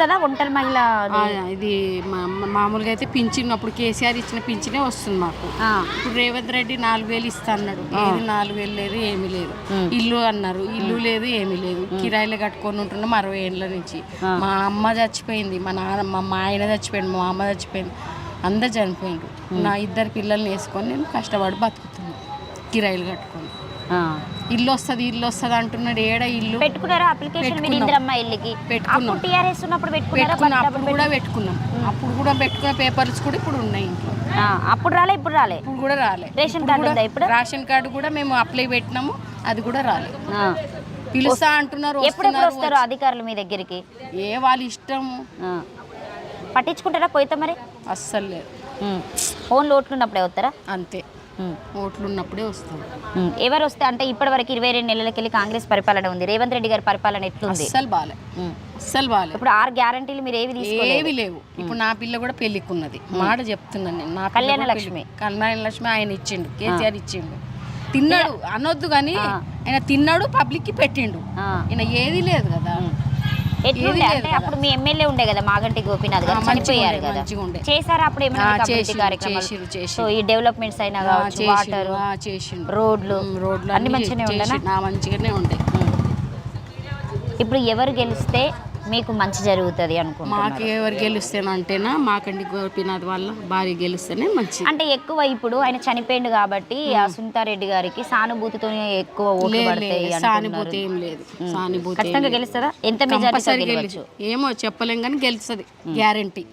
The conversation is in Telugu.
కదా ఒంటరి మహిళ ఇది మామూలుగా అయితే పింఛన్ అప్పుడు కేసీఆర్ ఇచ్చిన పింఛనే వస్తుంది మాకు. ఇప్పుడు రేవంత్ రెడ్డి 4,000 ఇస్తా అన్నాడు. ఏది 4,000 లేదు, ఏమీ లేదు. ఇల్లు అన్నారు, ఇల్లు లేదు, ఏమీ లేదు. కిరాయిలు కట్టుకొని ఉంటున్నాం 60 ఏళ్ళ నుంచి. మా అమ్మ చచ్చిపోయింది, మా నాన్న మా ఆయన చచ్చిపోయింది, మా అమ్మ చచ్చిపోయింది, అందరు చనిపోయిండ్రు. నా 2 పిల్లల్ని వేసుకొని నేను కష్టపడి బతుకుతున్నాను కిరాయిలు కట్టుకొని. ఇల్లు వస్తుంది ఇల్లు వస్తుంది అంటున్నాడు. ఏడ ఇల్లు పెట్టుకున్నారా అప్లికేషన్? ఇందిరమ్మ ఇల్లుకి పెట్టుకున్నాం. టీఆర్ఎస్ ఉన్నప్పుడు అప్పుడు కూడా పెట్టుకున్నాం. అప్పుడు కూడా పెట్టుకున్న పేపర్స్ కూడా ఇప్పుడు ఉన్నాయి ఇంట్లో. అప్పుడు రాలే, ఇప్పుడు రాలే, ఇప్పుడు కూడా రాలే. రేషన్ కార్డు ఉందా ఇప్పుడు? రేషన్ కార్డు కూడా మేము అప్లై పెట్టినాము, అది కూడా రాలేదు. పిలుస్తా అంటున్నారు. ఎప్పుడు వస్తారు అధికారులు మీ దగ్గరికి? వాళ్ళ ఇష్టము. పట్టించుకుంటారా పోయితే? మరి అస్సలు లేదు. ఫోన్లో ఓట్లు ఉన్నప్పుడే వస్తారా? అంతే, ఓట్లు ఉన్నప్పుడే వస్తాం. ఎవరు వస్తే అంటే ఇప్పటి వరకు 22 నెలలకెళ్ళి కాంగ్రెస్ పరిపాలన ఉంది. రేవంత్ రెడ్డి గారి పరిపాలన ఎట్లుంది? అస్సలు బాలే, అస్సలు బాలే. ఇప్పుడు 6 గ్యారంటీలు మీరు ఏవి లేవు. ఇప్పుడు నా పిల్ల కూడా పెళ్లికి ఉన్నది. మాట చెప్తున్నాను నేను. నా కళ్యాణ లక్ష్మి ఆయన ఇచ్చిండు, కేసీఆర్ ఇచ్చిండు. తిన్నాడు అనొద్దు కానీ ఆయన తిన్నాడు, పబ్లిక్ కి పెట్టిండు. ఈయన ఏది లేదు కదా. ఎట్లుండే అంటే అప్పుడు మీ ఎమ్మెల్యే ఉండే కదా మాగంటి గోపీనాథ్ గారు, చనిపోయారు కదా. చేశారు అప్పుడు ఏమైనా ఈ డెవలప్మెంట్స్ అయినా కావచ్చు, వాటర్, రోడ్లు అన్ని మంచిగానే ఉండే. ఇప్పుడు ఎవరు గెలిస్తే మీకు మంచి జరుగుతుంది అనుకుంటున్నారు? మాకు ఎవరు గెలుస్తేనంటేనా మాకంటి గోపీనాథ్ వల్ల భార్య గెలుస్తేనే మంచి. అంటే ఎక్కువ ఇప్పుడు ఆయన చనిపోయిండు కాబట్టి ఆ సునీతారెడ్డి గారికి సానుభూతితో ఎక్కువ ఓట్లు పడతాయి. సానుభూతి ఏం లేదు. సానుభూతి ఖచ్చితంగా గెలుస్తుందా? ఎంత మెజారిటీ? ఏమో చెప్పలేం కానీ గెలుస్తుంది గ్యారంటీ.